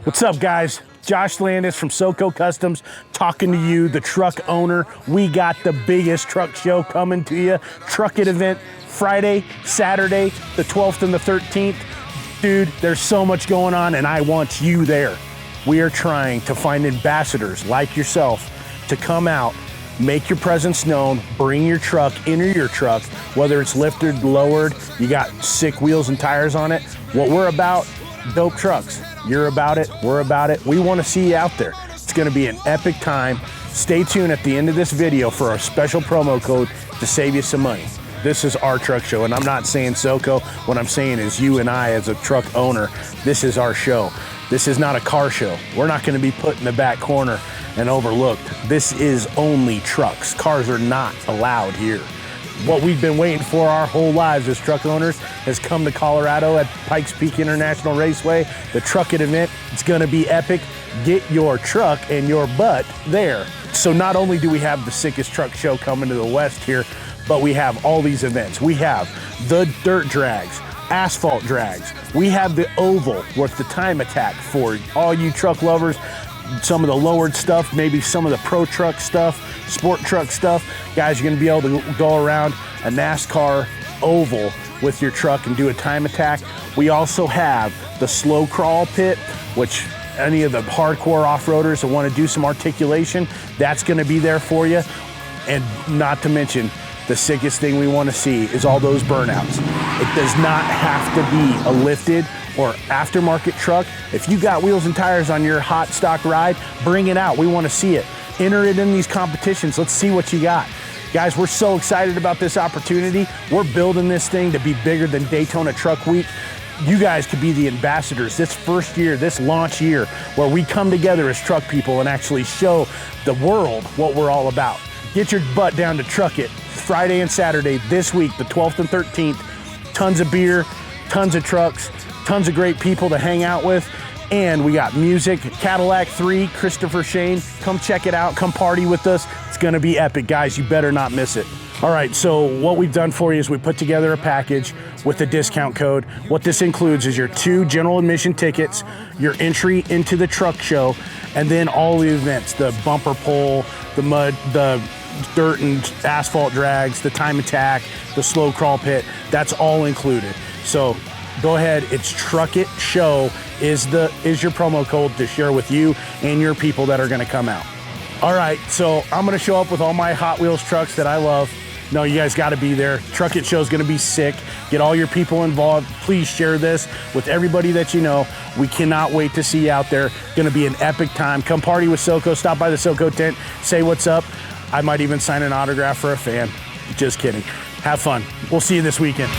What's up, guys? Josh Landis from SoCo Customs talking to you, the truck owner. We got the biggest truck show coming to you. TruckIt event Friday, Saturday, the 12th and the 13th. Dude, there's so much going on and I want you there. We are trying to find ambassadors like yourself to come out, make your presence known, bring your truck, enter your truck, whether it's lifted, lowered, you got sick wheels and tires on it. What we're about, dope trucks. You're about it, we're about it. We want to see you out there. It's going to be an epic time. Stay tuned at the end of this video for a special promo code to save you some money. This is our truck show, and I'm not saying SoCo. What I'm saying is you and I as a truck owner, this is our show. This is not a car show. We're not going to be put in the back corner and overlooked. This is only trucks. Cars are not allowed here. What we've been waiting for our whole lives as truck owners has come to Colorado at Pikes Peak International Raceway. The TruckIt event, it's gonna be epic. Get your truck and your butt there. So not only do we have the sickest truck show coming to the west here, but we have all these events. We have the dirt drags, asphalt drags. We have the oval with the time attack for all you truck lovers. Some of the lowered stuff, maybe some of the pro truck stuff, sport truck stuff. Guys, you're gonna be able to go around a NASCAR oval with your truck and do a time attack. We also have the slow crawl pit, which any of the hardcore off-roaders that wanna do some articulation, that's gonna be there for you. And not to mention, the sickest thing we wanna see is all those burnouts. It does not have to be a lifted or aftermarket truck. If you got wheels and tires on your hot stock ride, bring it out. We want to see it. Enter it in these competitions. Let's see what you got. Guys, we're so excited about this opportunity. We're building this thing to be bigger than Daytona Truck Week. You guys could be the ambassadors this first year, this launch year, where we come together as truck people and actually show the world what we're all about. Get your butt down to TruckIt Friday and Saturday this week, the 12th and 13th. Tons of beer, tons of trucks, tons of great people to hang out with, and we got music. Cadillac 3, Christopher Shane, come check it out, come party with us. It's gonna be epic, guys, you better not miss it. All right, so what we've done for you is we put together a package with a discount code. What this includes is your 2 general admission tickets, your entry into the truck show, and then all the events, the bumper pull, the mud, the dirt and asphalt drags, the time attack, the slow crawl pit, that's all included. So go ahead, it's TruckIt Show is your promo code to share with you and your people that are gonna come out. All right, so I'm gonna show up with all my Hot Wheels trucks that I love. No, you guys gotta be there. TruckIt Show is gonna be sick. Get all your people involved. Please share this with everybody that you know. We cannot wait to see you out there. Gonna be an epic time. Come party with SoCo, stop by the SoCo tent, say what's up. I might even sign an autograph for a fan. Just kidding. Have fun. We'll see you this weekend.